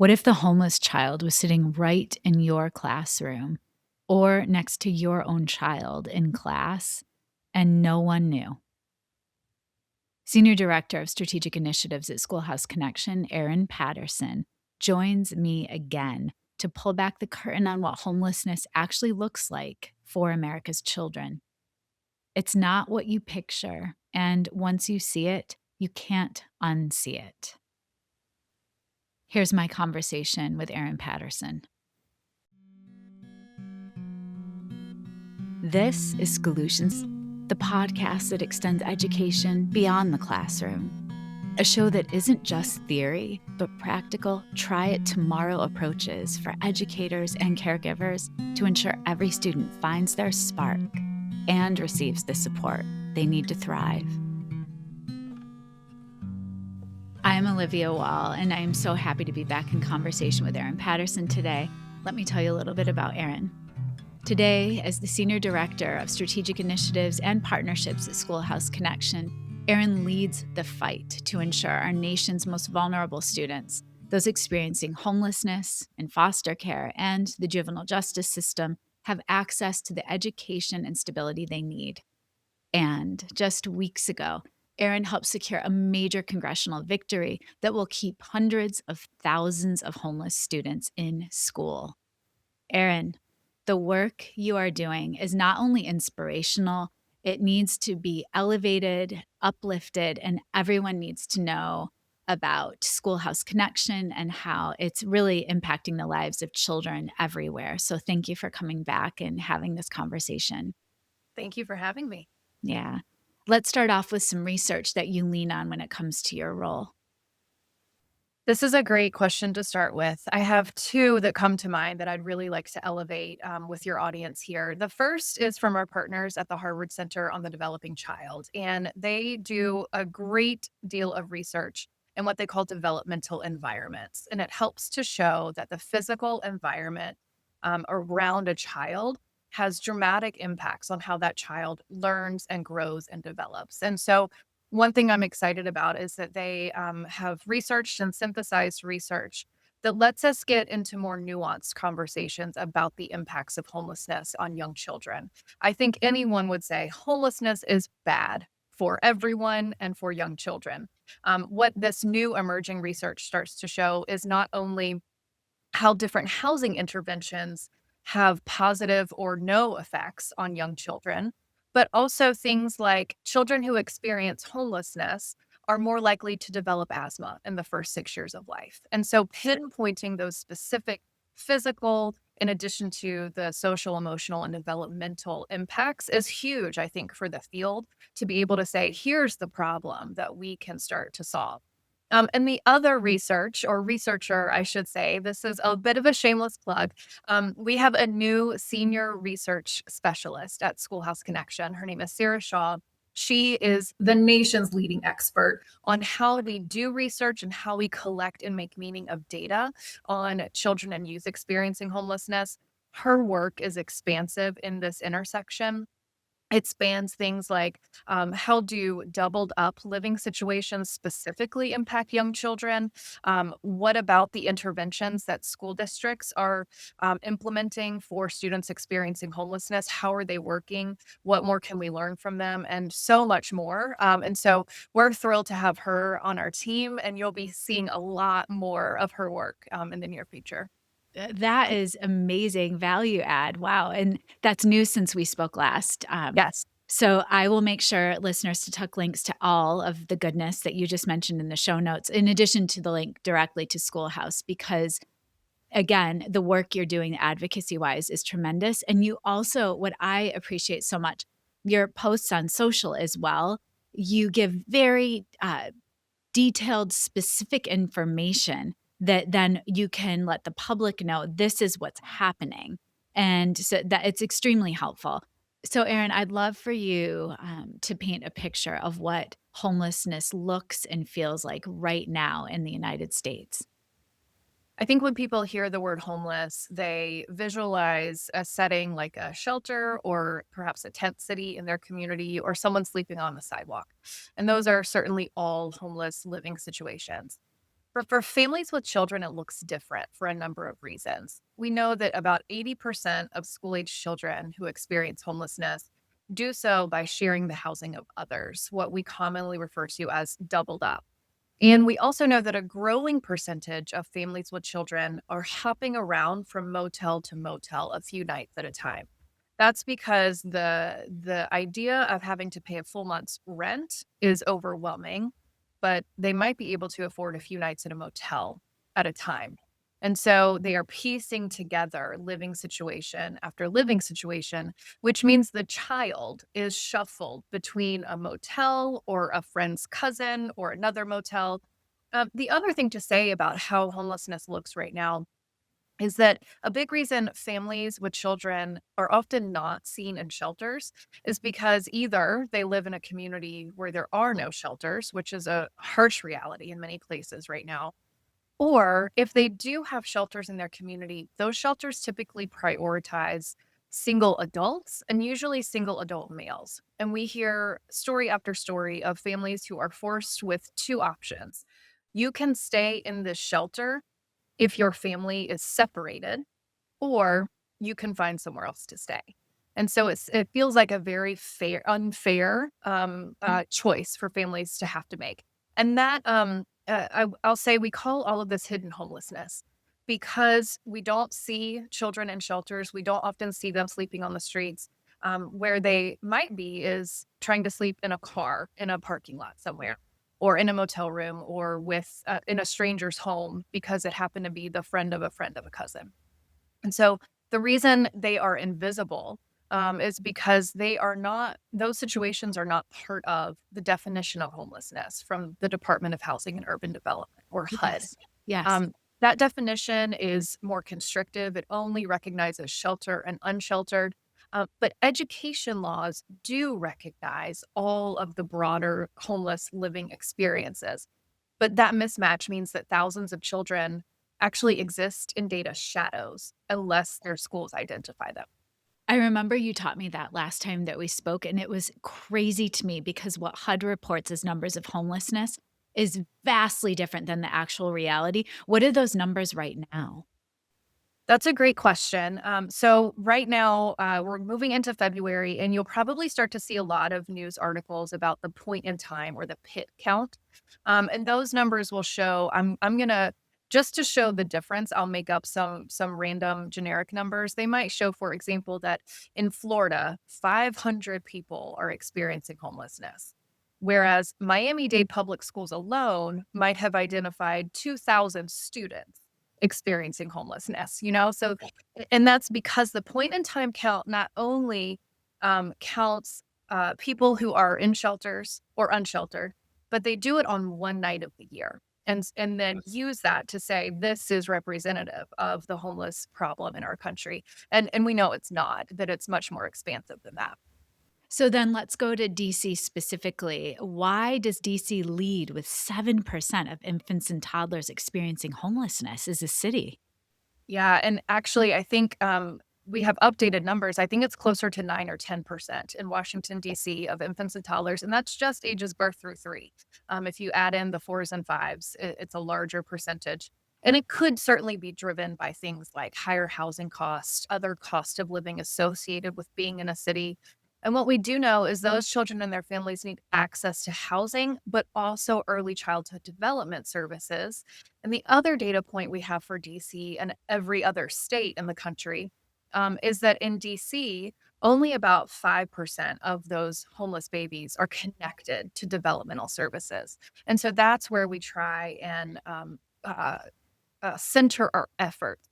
What if the homeless child was sitting right in your classroom or next to your own child in class and no one knew? Senior Director of Strategic Initiatives at SchoolHouse Connection, Erin Patterson, joins me again to pull back the curtain on what homelessness actually looks like for America's children. It's not what you picture, and once you see it, you can't unsee it. Here's my conversation with Erin Patterson. This is Schoolutions, the podcast that extends education beyond the classroom. A show that isn't just theory, but practical, try-it-tomorrow approaches for educators and caregivers to ensure every student finds their spark and receives the support they need to thrive. I'm Olivia Wall, and I am so happy to be back in conversation with Erin Patterson today. Let me tell you a little bit about Erin. Today, as the Senior Director of Strategic Initiatives and Partnerships at SchoolHouse Connection, Erin leads the fight to ensure our nation's most vulnerable students, those experiencing homelessness in foster care and the juvenile justice system, have access to the education and stability they need. And just weeks ago, Erin helped secure a major congressional victory that will keep hundreds of thousands of homeless students in school. Erin, the work you are doing is not only inspirational, it needs to be elevated, uplifted, and everyone needs to know about SchoolHouse Connection and how it's really impacting the lives of children everywhere. So thank you for coming back and having this conversation. Thank you for having me. Yeah. Let's start off with some research that you lean on when it comes to your role. This is a great question to start with. I have two that come to mind that I'd really like to elevate with your audience here. The first is from our partners at the Harvard Center on the Developing Child, and they do a great deal of research in what they call developmental environments. And it helps to show that the physical environment around a child has dramatic impacts on how that child learns and grows and develops. And so one thing I'm excited about is that they have researched and synthesized research that lets us get into more nuanced conversations about the impacts of homelessness on young children. I think anyone would say homelessness is bad for everyone and for young children. What this new emerging research starts to show is not only how different housing interventions have positive or no effects on young children, but also things like children who experience homelessness are more likely to develop asthma in the first 6 years of life. And so pinpointing those specific physical, in addition to the social, emotional, and developmental impacts is huge, I think, for the field to be able to say, here's the problem that we can start to solve. And the other research, or researcher, I should say, this is a bit of a shameless plug. We have a new senior research specialist at SchoolHouse Connection. Her name is Sara. She is the nation's leading expert on how we do research and how we collect and make meaning of data on children and youth experiencing homelessness. Her work is expansive in this intersection. It spans things like how do doubled up living situations specifically impact young children? What about the interventions that school districts are implementing for students experiencing homelessness? How are they working? What more can we learn from them? And so much more. And so we're thrilled to have her on our team, and you'll be seeing a lot more of her work in the near future. That is amazing value add. Wow. And that's new since we spoke last. Yes. So I will make sure listeners to tuck links to all of the goodness that you just mentioned in the show notes, in addition to the link directly to Schoolhouse, because again, the work you're doing advocacy wise is tremendous. And you also, what I appreciate so much, your posts on social as well, you give very detailed, specific information that then you can let the public know this is what's happening. And so that it's extremely helpful. So, Erin, I'd love for you to paint a picture of what homelessness looks and feels like right now in the United States. I think when people hear the word homeless, they visualize a setting like a shelter or perhaps a tent city in their community or someone sleeping on the sidewalk. And those are certainly all homeless living situations. For families with children, it looks different for a number of reasons. We know that about 80% of school age children who experience homelessness do so by sharing the housing of others, what we commonly refer to as doubled up. And we also know that a growing percentage of families with children are hopping around from motel to motel a few nights at a time. That's because the idea of having to pay a full month's rent is overwhelming, but they might be able to afford a few nights at a motel at a time. And so they are piecing together living situation after living situation, which means the child is shuffled between a motel or a friend's cousin or another motel. The other thing to say about how homelessness looks right now is that a big reason families with children are often not seen in shelters is because either they live in a community where there are no shelters, which is a harsh reality in many places right now, or if they do have shelters in their community, those shelters typically prioritize single adults and usually single adult males. And we hear story after story of families who are forced with two options. You can stay in this shelter if your family is separated, or you can find somewhere else to stay. And so it feels like a very unfair choice for families to have to make. And that I'll say we call all of this hidden homelessness because we don't see children in shelters. We don't often see them sleeping on the streets. Where they might be is trying to sleep in a car in a parking lot somewhere, or in a motel room, or with in a stranger's home because it happened to be the friend of a friend of a cousin. And so the reason they are invisible is because those situations are not part of the definition of homelessness from the Department of Housing and Urban Development, or HUD. Yes. Yes. Um, that definition is more constrictive. It only recognizes shelter and unsheltered. But education laws do recognize all of the broader homeless living experiences. But that mismatch means that thousands of children actually exist in data shadows unless their schools identify them. I remember you taught me that last time that we spoke, and it was crazy to me because what HUD reports as numbers of homelessness is vastly different than the actual reality. What are those numbers right now? That's a great question. So right now, we're moving into February, and you'll probably start to see a lot of news articles about the point in time or the pit count. And those numbers will show. I'm gonna just to show the difference. I'll make up some random generic numbers. They might show, for example, that in Florida, 500 people are experiencing homelessness, whereas Miami-Dade public schools alone might have identified 2,000 students experiencing homelessness, you know? So, and that's because the point in time count not only counts people who are in shelters or unsheltered, but they do it on one night of the year. And then use that to say this is representative of the homeless problem in our country. And we know it's not, that it's much more expansive than that. So then let's go to DC specifically. Why does DC lead with 7% of infants and toddlers experiencing homelessness as a city? Yeah, and actually, I think we have updated numbers. I think it's closer to 9 or 10% in Washington, D.C. of infants and toddlers, and that's just ages birth through 3. If you add in the 4s and 5s, it's a larger percentage. And it could certainly be driven by things like higher housing costs, other cost of living associated with being in a city. And what we do know is those children and their families need access to housing, but also early childhood development services. And the other data point we have for DC and every other state in the country is that in DC, only about 5% of those homeless babies are connected to developmental services. And so that's where we try and center our efforts.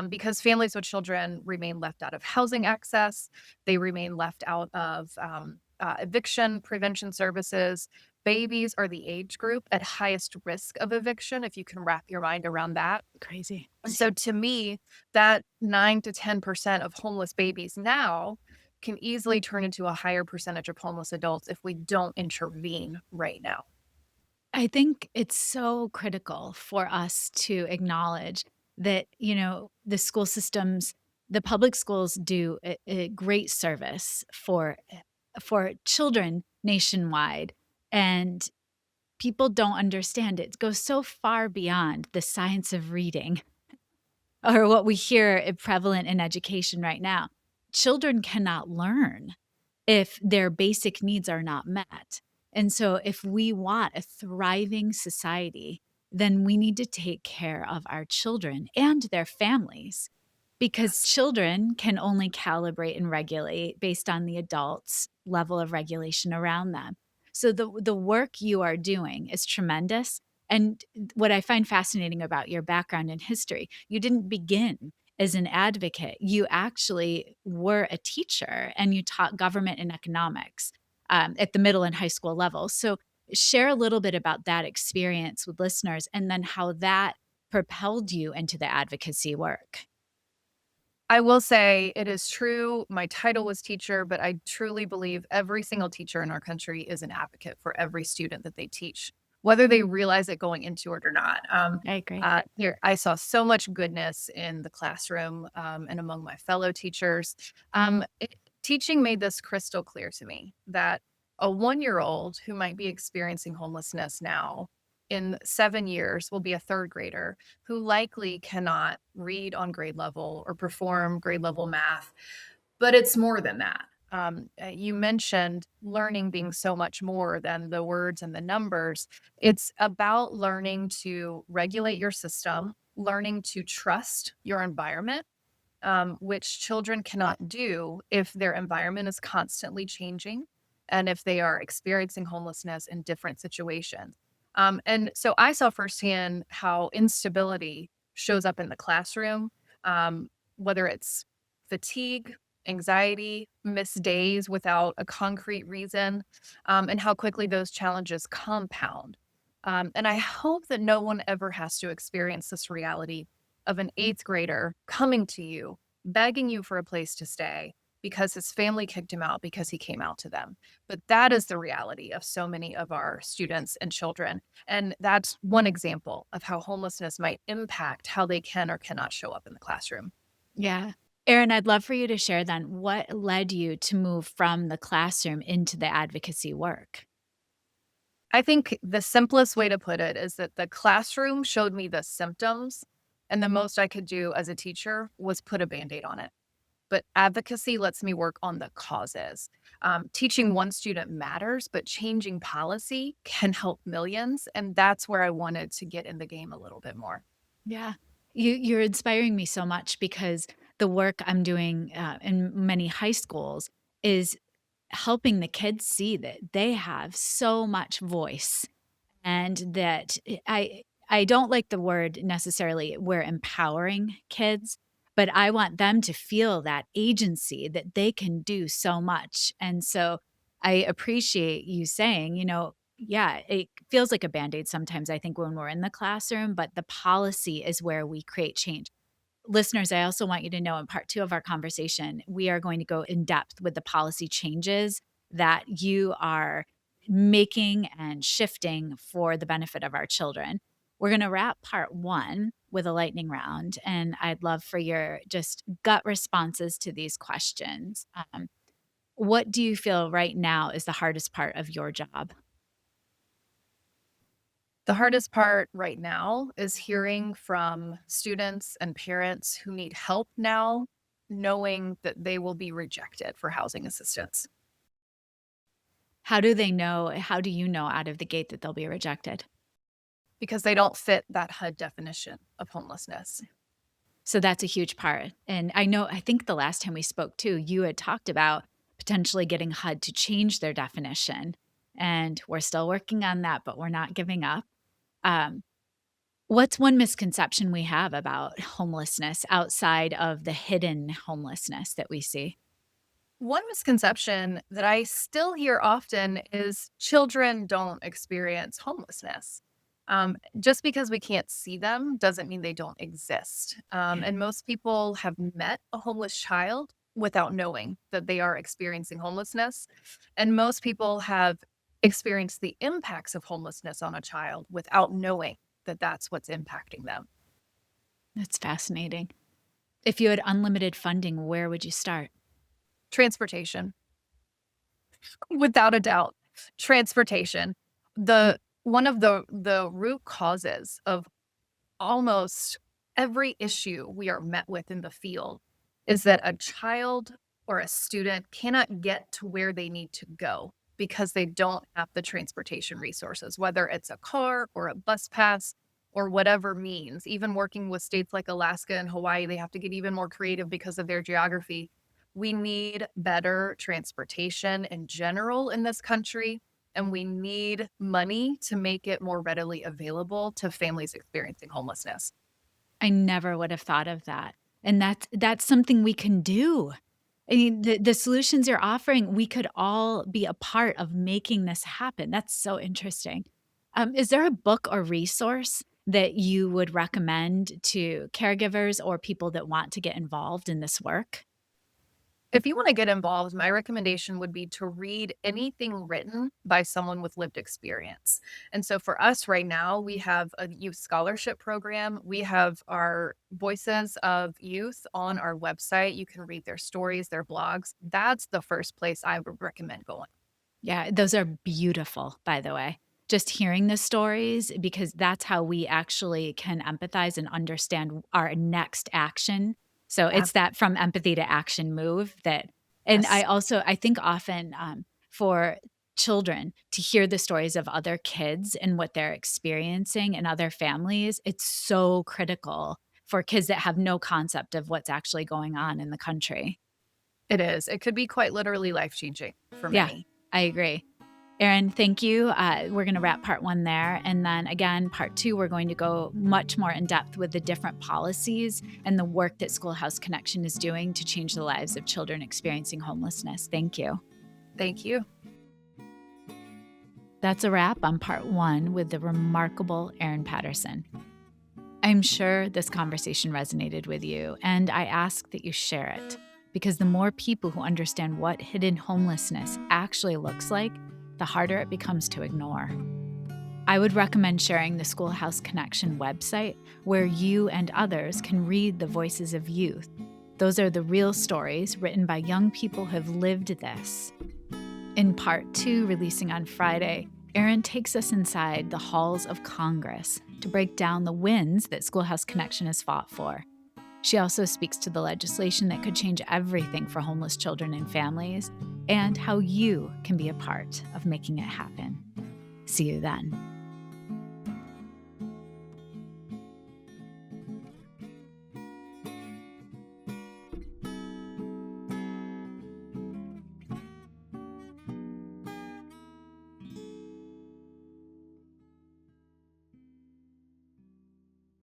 Because families with children remain left out of housing access, they remain left out of eviction prevention services. Babies are the age group at highest risk of eviction, if you can wrap your mind around that. Crazy. And so to me, that 9 to 10% of homeless babies now can easily turn into a higher percentage of homeless adults if we don't intervene right now. I think it's so critical for us to acknowledge that, the school systems, the public schools do a great service for children nationwide. And people don't understand it. It goes so far beyond the science of reading or what we hear prevalent in education right now. Children cannot learn if their basic needs are not met. And so, if we want a thriving society, then we need to take care of our children and their families because Yes. children can only calibrate and regulate based on the adults' level of regulation around them. So, the work you are doing is tremendous. And what I find fascinating about your background in history, you didn't begin as an advocate. You actually were a teacher and you taught government and economics at the middle and high school level. So, share a little bit about that experience with listeners and then how that propelled you into the advocacy work. I will say it is true. My title was teacher, but I truly believe every single teacher in our country is an advocate for every student that they teach, whether they realize it going into it or not. I agree. Here, I saw so much goodness in the classroom and among my fellow teachers. Teaching made this crystal clear to me that a 1 year old who might be experiencing homelessness now in 7 years will be a third grader who likely cannot read on grade level or perform grade level math. But it's more than that. You mentioned learning being so much more than the words and the numbers. It's about learning to regulate your system, learning to trust your environment, which children cannot do if their environment is constantly changing and if they are experiencing homelessness in different situations. And so I saw firsthand how instability shows up in the classroom, whether it's fatigue, anxiety, missed days without a concrete reason, and how quickly those challenges compound. And I hope that no one ever has to experience this reality of an eighth grader coming to you, begging you for a place to stay because his family kicked him out because he came out to them. But that is the reality of so many of our students and children. And that's one example of how homelessness might impact how they can or cannot show up in the classroom. Yeah. Erin, I'd love for you to share then what led you to move from the classroom into the advocacy work? I think the simplest way to put it is that the classroom showed me the symptoms, and the most I could do as a teacher was put a band aid on it. But advocacy lets me work on the causes. Teaching one student matters, but changing policy can help millions. And that's where I wanted to get in the game a little bit more. Yeah. You're inspiring me so much because the work I'm doing in many high schools is helping the kids see that they have so much voice and that I don't like the word necessarily we're empowering kids, but I want them to feel that agency that they can do so much. And so I appreciate you saying, yeah, it feels like a band-aid sometimes, I think, when we're in the classroom, but the policy is where we create change. Listeners, I also want you to know in part two of our conversation, we are going to go in depth with the policy changes that you are making and shifting for the benefit of our children. We're going to wrap part one with a lightning round, and I'd love for your just gut responses to these questions. What do you feel right now is the hardest part of your job? The hardest part right now is hearing from students and parents who need help now, knowing that they will be rejected for housing assistance. How do they know? How do you know out of the gate that they'll be rejected? Because they don't fit that HUD definition of homelessness. So that's a huge part. And I think the last time we spoke too, you had talked about potentially getting HUD to change their definition. And we're still working on that, but we're not giving up. Um, what's one misconception we have about homelessness outside of the hidden homelessness that we see? One misconception that I still hear often is children don't experience homelessness. Just because we can't see them doesn't mean they don't exist. Yeah. And most people have met a homeless child without knowing that they are experiencing homelessness. And most people have experienced the impacts of homelessness on a child without knowing that that's what's impacting them. That's fascinating. If you had unlimited funding, where would you start? Transportation, without a doubt, transportation. The One of the root causes of almost every issue we are met with in the field is that a child or a student cannot get to where they need to go because they don't have the transportation resources, whether it's a car or a bus pass or whatever means. Even working with states like Alaska and Hawaii, they have to get even more creative because of their geography. We need better transportation in general in this country, and we need money to make it more readily available to families experiencing homelessness. I never would have thought of that. And that's something we can do. I mean, the solutions you're offering, we could all be a part of making this happen. That's so interesting. Is there a book or resource that you would recommend to caregivers or people that want to get involved in this work? If you want to get involved, my recommendation would be to read anything written by someone with lived experience. And so for us right now, we have a youth scholarship program. We have our Voices of Youth on our website. You can read their stories, their blogs. That's the first place I would recommend going. Yeah, those are beautiful, by the way. Just hearing the stories, because that's how we actually can empathize and understand our next action. So Yeah. it's that from empathy to action move that, and Yes. I think often for children to hear the stories of other kids and what they're experiencing and other families, it's so critical for kids that have no concept of what's actually going on in the country. It is. It could be quite literally life changing for Yeah, many. I agree. Erin, thank you. We're going to wrap part one there. And then again, part two, we're going to go much more in depth with the different policies and the work that Schoolhouse Connection is doing to change the lives of children experiencing homelessness. Thank you. Thank you. That's a wrap on part one with the remarkable Erin Patterson. I'm sure this conversation resonated with you, and I ask that you share it, because the more people who understand what hidden homelessness actually looks like, the harder it becomes to ignore. I would recommend sharing the Schoolhouse Connection website, where you and others can read the voices of youth. Those are the real stories written by young people who have lived this. In part two, releasing on Friday, Erin takes us inside the halls of Congress to break down the wins that Schoolhouse Connection has fought for. She also speaks to the legislation that could change everything for homeless children and families, and how you can be a part of making it happen. See you then.